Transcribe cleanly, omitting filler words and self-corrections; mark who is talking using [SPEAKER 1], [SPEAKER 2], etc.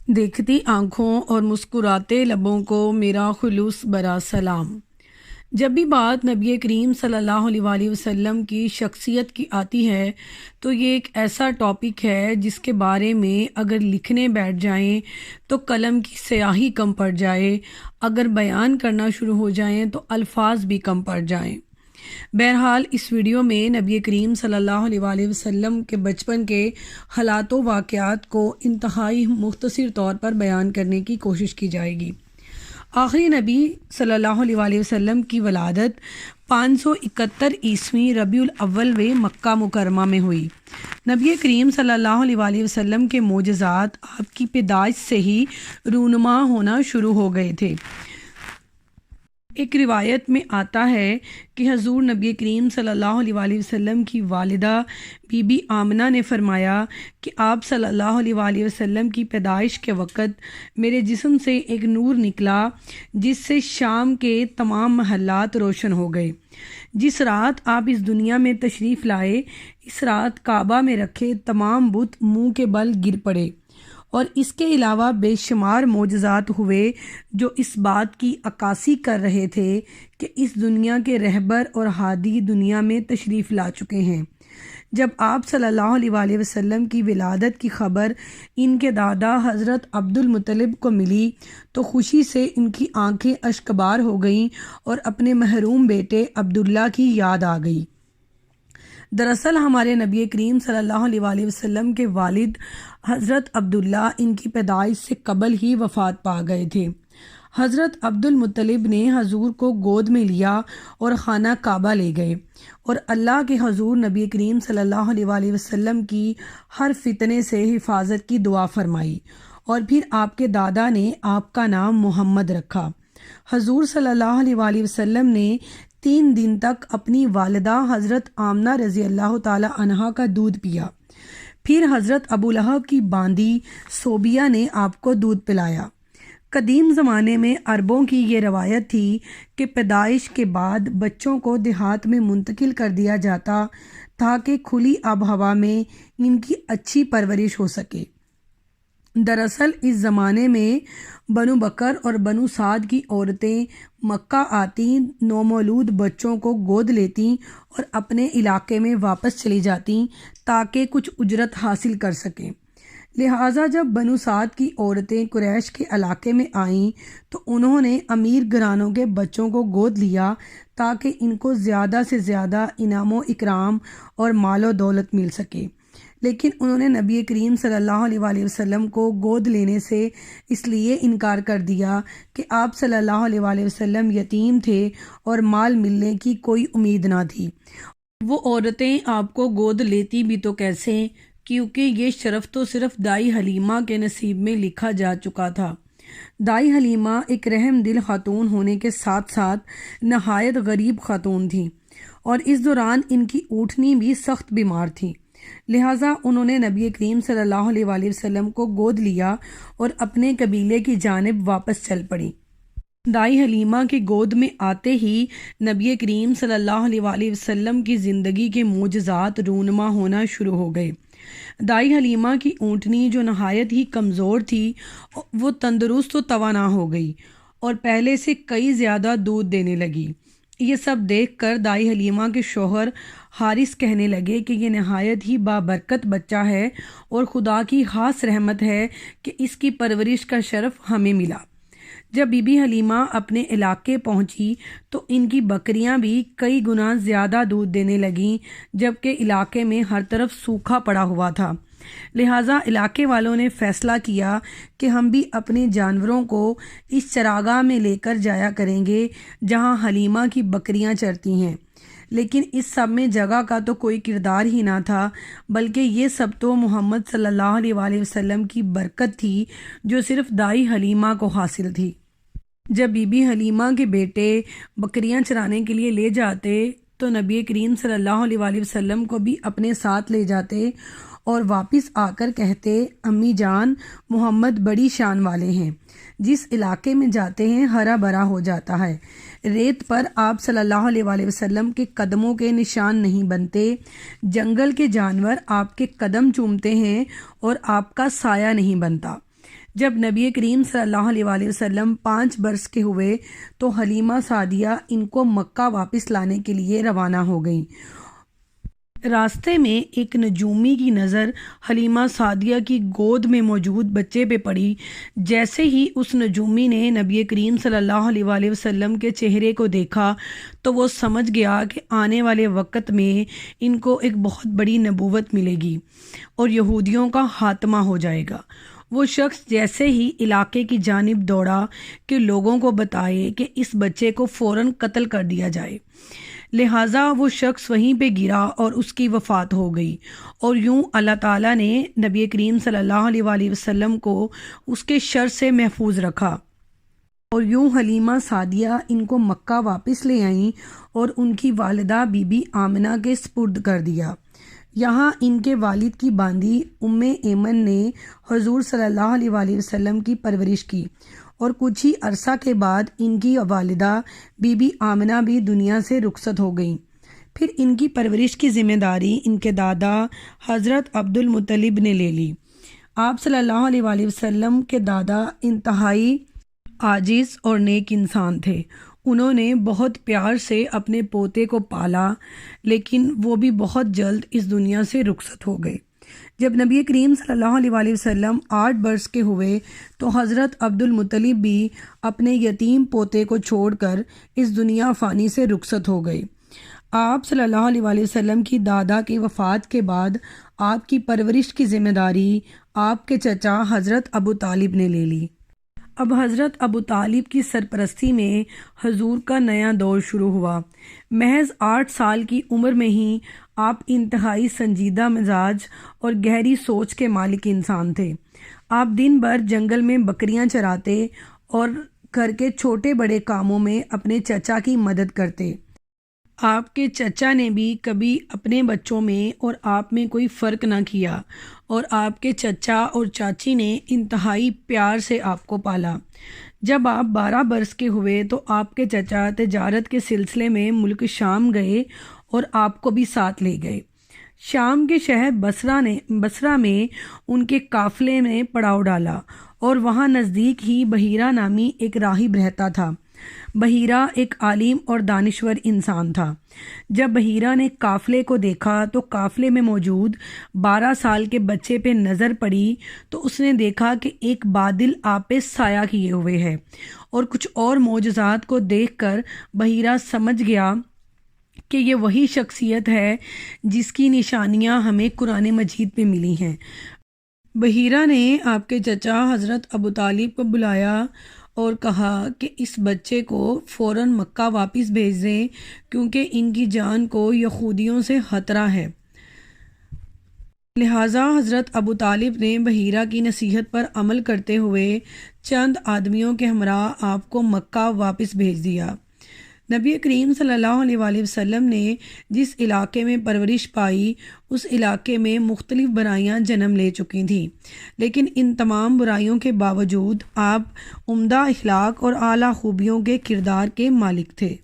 [SPEAKER 1] دیکھتی آنکھوں اور مسکراتے لبوں کو میرا خلوص برا سلام۔ جب بھی بات نبی کریم صلی اللہ علیہ وآلہ وسلم کی شخصیت کی آتی ہے تو یہ ایک ایسا ٹاپک ہے جس کے بارے میں اگر لکھنے بیٹھ جائیں تو قلم کی سیاہی کم پڑ جائے، اگر بیان کرنا شروع ہو جائیں تو الفاظ بھی کم پڑ جائیں۔ بہرحال اس ویڈیو میں نبی کریم صلی اللہ علیہ وآلہ وسلم کے بچپن کے حالات و واقعات کو انتہائی مختصر طور پر بیان کرنے کی کوشش کی جائے گی۔ آخری نبی صلی اللہ علیہ وآلہ وسلم کی ولادت 571 عیسوی ربیع الاول میں مکہ مکرمہ میں ہوئی۔ نبی کریم صلی اللہ علیہ وآلہ وسلم کے معجزات آپ کی پیدائش سے ہی رونما ہونا شروع ہو گئے تھے۔ ایک روایت میں آتا ہے کہ حضور نبی کریم صلی اللہ علیہ وآلہ وسلم کی والدہ بی بی آمنہ نے فرمایا کہ آپ صلی اللہ علیہ وآلہ وسلم کی پیدائش کے وقت میرے جسم سے ایک نور نکلا جس سے شام کے تمام محلات روشن ہو گئے۔ جس رات آپ اس دنیا میں تشریف لائے اس رات کعبہ میں رکھے تمام بت منہ کے بل گر پڑے، اور اس کے علاوہ بے شمار معجزات ہوئے جو اس بات کی عکاسی کر رہے تھے کہ اس دنیا کے رہبر اور ہادی دنیا میں تشریف لا چکے ہیں۔ جب آپ صلی اللہ علیہ وآلہ وسلم کی ولادت کی خبر ان کے دادا حضرت عبد المطلب کو ملی تو خوشی سے ان کی آنکھیں اشکبار ہو گئیں اور اپنے محروم بیٹے عبداللہ کی یاد آ گئی۔ دراصل ہمارے نبی کریم صلی اللہ علیہ وآلہ وسلم کے والد حضرت عبداللہ ان کی پیدائش سے قبل ہی وفات پا گئے تھے۔ حضرت عبد المطلب نے حضور کو گود میں لیا اور خانہ کعبہ لے گئے اور اللہ کے حضور نبی کریم صلی اللہ علیہ وآلہ وسلم کی ہر فتنے سے حفاظت کی دعا فرمائی، اور پھر آپ کے دادا نے آپ کا نام محمد رکھا۔ حضور صلی اللہ علیہ وآلہ وسلم نے 3 دن تک اپنی والدہ حضرت آمنہ رضی اللہ تعالی عنہا کا دودھ پیا، پھر حضرت ابو لہب کی باندی صوبیہ نے آپ کو دودھ پلایا۔ قدیم زمانے میں عربوں کی یہ روایت تھی کہ پیدائش کے بعد بچوں کو دیہات میں منتقل کر دیا جاتا تاکہ کھلی آب و ہوا میں ان کی اچھی پرورش ہو سکے۔ دراصل اس زمانے میں بنو بکر اور بنو سعد کی عورتیں مکہ آتیں، نومولود بچوں کو گود لیتیں اور اپنے علاقے میں واپس چلی جاتیں تاکہ کچھ اجرت حاصل کر سکیں۔ لہٰذا جب بنو سعد کی عورتیں قریش کے علاقے میں آئیں تو انہوں نے امیر گھرانوں کے بچوں کو گود لیا تاکہ ان کو زیادہ سے زیادہ انعام و اکرام اور مال و دولت مل سکے، لیکن انہوں نے نبی کریم صلی اللہ علیہ وآلہ وسلم کو گود لینے سے اس لیے انکار کر دیا کہ آپ صلی اللہ علیہ وآلہ وسلم یتیم تھے اور مال ملنے کی کوئی امید نہ تھی۔ وہ عورتیں آپ کو گود لیتی بھی تو کیسے، کیونکہ یہ شرف تو صرف دائی حلیمہ کے نصیب میں لکھا جا چکا تھا۔ دائی حلیمہ ایک رحم دل خاتون ہونے کے ساتھ ساتھ نہایت غریب خاتون تھیں، اور اس دوران ان کی اونٹنی بھی سخت بیمار تھی، لہٰذا انہوں نے نبی کریم صلی اللہ علیہ وآلہ وسلم کو گود لیا اور اپنے قبیلے کی جانب واپس چل پڑی۔ دائی حلیمہ کی گود میں آتے ہی نبی کریم صلی اللہ علیہ وآلہ وسلم کی زندگی کے معجزات رونما ہونا شروع ہو گئے۔ دائی حلیمہ کی اونٹنی جو نہایت ہی کمزور تھی وہ تندرست و توانا ہو گئی اور پہلے سے کئی زیادہ دودھ دینے لگی۔ یہ سب دیکھ کر دائی حلیمہ کے شوہر حارث کہنے لگے کہ یہ نہایت ہی بابرکت بچہ ہے اور خدا کی خاص رحمت ہے کہ اس کی پرورش کا شرف ہمیں ملا۔ جب بی بی حلیمہ اپنے علاقے پہنچی تو ان کی بکریاں بھی کئی گنا زیادہ دودھ دینے لگیں، جبکہ علاقے میں ہر طرف سوکھا پڑا ہوا تھا۔ لہٰذا علاقے والوں نے فیصلہ کیا کہ ہم بھی اپنے جانوروں کو اس چراگاہ میں لے کر جایا کریں گے جہاں حلیمہ کی بکریاں چرتی ہیں، لیکن اس سب میں جگہ کا تو کوئی کردار ہی نہ تھا، بلکہ یہ سب تو محمد صلی اللہ علیہ وآلہ وسلم کی برکت تھی جو صرف دائی حلیمہ کو حاصل تھی۔ جب بی بی حلیمہ کے بیٹے بکریاں چرانے کے لیے لے جاتے تو نبی کریم صلی اللہ علیہ وآلہ وسلم کو بھی اپنے ساتھ لے جاتے اور واپس آ کر کہتے، امی جان محمد بڑی شان والے ہیں، جس علاقے میں جاتے ہیں ہرا بھرا ہو جاتا ہے، ریت پر آپ صلی اللہ علیہ وآلہ وسلم کے قدموں کے نشان نہیں بنتے، جنگل کے جانور آپ کے قدم چومتے ہیں اور آپ کا سایہ نہیں بنتا۔ جب نبی کریم صلی اللہ علیہ وآلہ وسلم 5 برس کے ہوئے تو حلیمہ سعدیہ ان کو مکہ واپس لانے کے لیے روانہ ہو گئیں۔ راستے میں ایک نجومی کی نظر حلیمہ سعدیہ کی گود میں موجود بچے پہ پڑی۔ جیسے ہی اس نجومی نے نبی کریم صلی اللہ علیہ وآلہ وسلم کے چہرے کو دیکھا تو وہ سمجھ گیا کہ آنے والے وقت میں ان کو ایک بہت بڑی نبوت ملے گی اور یہودیوں کا خاتمہ ہو جائے گا۔ وہ شخص جیسے ہی علاقے کی جانب دوڑا کہ لوگوں کو بتائے کہ اس بچے کو فوراً قتل کر دیا جائے، لہٰذا وہ شخص وہیں پہ گرا اور اس کی وفات ہو گئی، اور یوں اللہ تعالیٰ نے نبی کریم صلی اللہ علیہ وآلہ وسلم کو اس کے شر سے محفوظ رکھا، اور یوں حلیمہ سعدیہ ان کو مکہ واپس لے آئیں اور ان کی والدہ بی بی آمنہ کے سپرد کر دیا۔ یہاں ان کے والد کی باندی ام ایمن نے حضور صلی اللہ علیہ وآلہ وسلم کی پرورش کی، اور کچھ ہی عرصہ کے بعد ان کی والدہ بی بی آمنہ بھی دنیا سے رخصت ہو گئیں۔ پھر ان کی پرورش کی ذمہ داری ان کے دادا حضرت عبد المطلب نے لے لی۔ آپ صلی اللہ علیہ وآلہ وسلم کے دادا انتہائی عاجز اور نیک انسان تھے۔ انہوں نے بہت پیار سے اپنے پوتے کو پالا، لیکن وہ بھی بہت جلد اس دنیا سے رخصت ہو گئے۔ جب نبی کریم صلی اللہ علیہ وآلہ وسلم 8 برس کے ہوئے تو حضرت عبد المطلب بھی اپنے یتیم پوتے کو چھوڑ کر اس دنیا فانی سے رخصت ہو گئے۔ آپ صلی اللہ علیہ وآلہ وسلم کی دادا کی وفات کے بعد آپ کی پرورش کی ذمہ داری آپ کے چچا حضرت ابو طالب نے لے لی۔ اب حضرت ابو طالب کی سرپرستی میں حضور کا نیا دور شروع ہوا۔ محض 8 سال کی عمر میں ہی آپ انتہائی سنجیدہ مزاج اور گہری سوچ کے مالک انسان تھے۔ آپ دن بھر جنگل میں بکریاں چراتے اور گھر کے چھوٹے بڑے کاموں میں اپنے چچا کی مدد کرتے۔ آپ کے چچا نے بھی کبھی اپنے بچوں میں اور آپ میں کوئی فرق نہ کیا، اور آپ کے چچا اور چاچی نے انتہائی پیار سے آپ کو پالا۔ جب آپ 12 برس کے ہوئے تو آپ کے چچا تجارت کے سلسلے میں ملک شام گئے اور آپ کو بھی ساتھ لے گئے۔ شام کے شہر بصرہ میں ان کے قافلے نے پڑاؤ ڈالا، اور وہاں نزدیک ہی بحیرہ نامی ایک راہب رہتا تھا۔ بحیرہ ایک عالم اور دانشور انسان تھا۔ جب بحیرہ نے قافلے کو دیکھا تو قافلے میں موجود 12 سال کے بچے پہ نظر پڑی تو اس نے دیکھا کہ ایک بادل آپ پہ سایہ کیے ہوئے ہے، اور کچھ اور معجزات کو دیکھ کر بحیرہ سمجھ گیا کہ یہ وہی شخصیت ہے جس کی نشانیاں ہمیں قرآن مجید میں ملی ہیں۔ بحیرہ نے آپ کے چچا حضرت ابو طالب کو بلایا اور کہا کہ اس بچے کو فوراً مکہ واپس بھیج دیں، کیونکہ ان کی جان کو یہودیوں سے خطرہ ہے۔ لہٰذا حضرت ابو طالب نے بحیرہ کی نصیحت پر عمل کرتے ہوئے چند آدمیوں کے ہمراہ آپ کو مکہ واپس بھیج دیا۔ نبی کریم صلی اللہ علیہ وآلہ وسلم نے جس علاقے میں پرورش پائی اس علاقے میں مختلف برائیاں جنم لے چکی تھیں، لیکن ان تمام برائیوں کے باوجود آپ عمدہ اخلاق اور اعلیٰ خوبیوں کے کردار کے مالک تھے۔